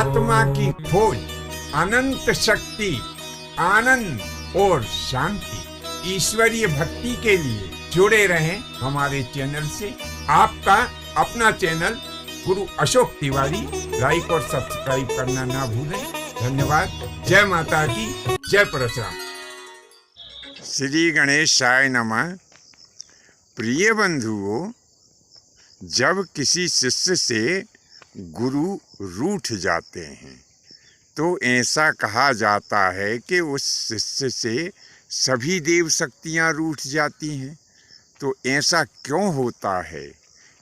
आत्मा की खोज, अनंत शक्ति, आनंद और शांति। ईश्वरीय भक्ति के लिए जुड़े रहें हमारे चैनल से। आपका अपना चैनल गुरु अशोक तिवारी। लाइक और सब्सक्राइब करना ना भूलें। धन्यवाद। जय माता की, जय परशुराम। श्री गणेशाय नमः। प्रिय बंधुओं, जब किसी शिष्य से गुरु रूठ जाते हैं तो ऐसा कहा जाता है कि उस शिष्य से सभी देव शक्तियाँ रूठ जाती हैं। तो ऐसा क्यों होता है,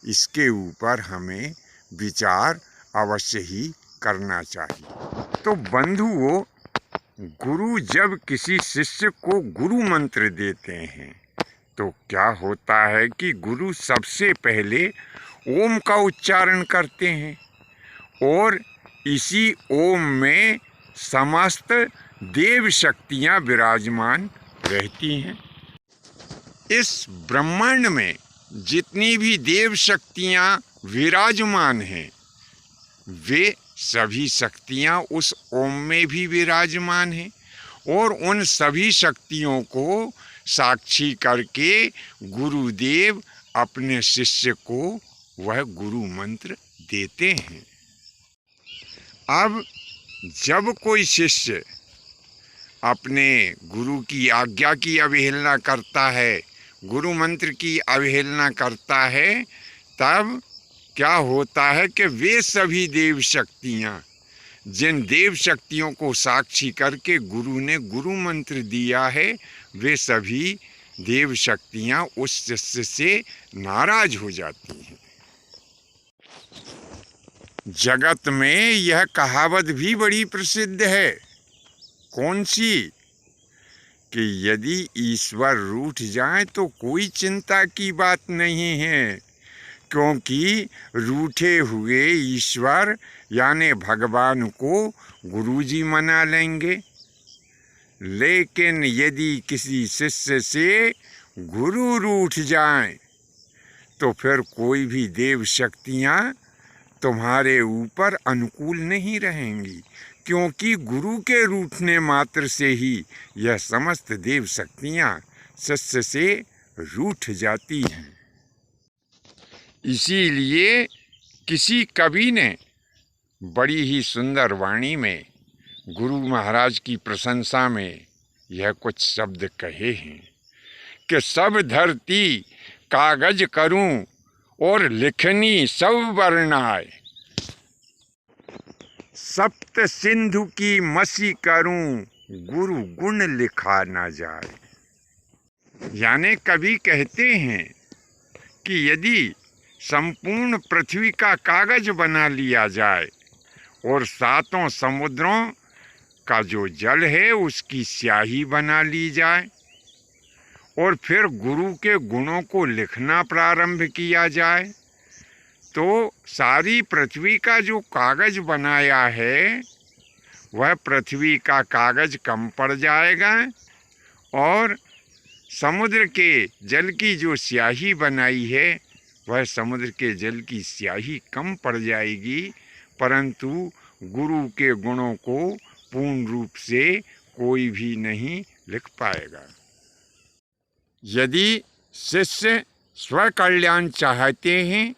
इसके ऊपर हमें विचार अवश्य ही करना चाहिए। तो बंधुओं, गुरु जब किसी शिष्य को गुरु मंत्र देते हैं तो क्या होता है कि गुरु सबसे पहले ओम का उच्चारण करते हैं और इसी ओम में समस्त देव शक्तियाँ विराजमान रहती हैं। इस ब्रह्मांड में जितनी भी देव शक्तियाँ विराजमान हैं, वे सभी शक्तियाँ उस ओम में भी विराजमान हैं और उन सभी शक्तियों को साक्षी करके गुरुदेव अपने शिष्य को वह गुरु मंत्र देते हैं। अब जब कोई शिष्य अपने गुरु की आज्ञा की अवहेलना करता है, गुरु मंत्र की अवहेलना करता है, तब क्या होता है कि वे सभी देव शक्तियाँ, जिन देव शक्तियों को साक्षी करके गुरु ने गुरु मंत्र दिया है, वे सभी देव शक्तियाँ उस शिष्य से नाराज हो जाती हैं। जगत में यह कहावत भी बड़ी प्रसिद्ध है। कौन सी? कि यदि ईश्वर रूठ जाए तो कोई चिंता की बात नहीं है, क्योंकि रूठे हुए ईश्वर यानी भगवान को गुरुजी मना लेंगे। लेकिन यदि किसी शिष्य से गुरु रूठ जाए तो फिर कोई भी देव शक्तियाँ तुम्हारे ऊपर अनुकूल नहीं रहेंगी, क्योंकि गुरु के रूठने मात्र से ही यह समस्त देव शक्तियाँ शिष्य से रूठ जाती हैं। इसीलिए किसी कवि ने बड़ी ही सुंदर वाणी में गुरु महाराज की प्रशंसा में यह कुछ शब्द कहे हैं कि सब धरती कागज करूं और लिखनी सब वर्णाए, सप्त सिंधु की मसी करूं गुरु गुण लिखा ना जाए। यानी कवि कहते हैं कि यदि संपूर्ण पृथ्वी का कागज बना लिया जाए और सातों समुद्रों का जो जल है उसकी स्याही बना ली जाए और फिर गुरु के गुणों को लिखना प्रारंभ किया जाए, तो सारी पृथ्वी का जो कागज बनाया है वह पृथ्वी का कागज कम पड़ जाएगा और समुद्र के जल की जो स्याही बनाई है वह समुद्र के जल की स्याही कम पड़ जाएगी, परंतु गुरु के गुणों को पूर्ण रूप से कोई भी नहीं लिख पाएगा। यदि शिष्य स्वकल्याण चाहते हैं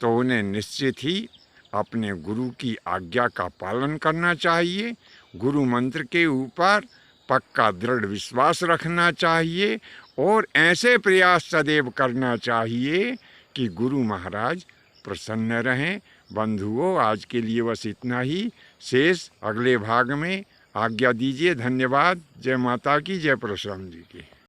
तो उन्हें निश्चित ही अपने गुरु की आज्ञा का पालन करना चाहिए, गुरु मंत्र के ऊपर पक्का दृढ़ विश्वास रखना चाहिए और ऐसे प्रयास सदैव करना चाहिए कि गुरु महाराज प्रसन्न रहें। बंधुओं, आज के लिए बस इतना ही। शेष अगले भाग में आज्ञा दीजिए। धन्यवाद। जय माता की, जय परशुराम जी की।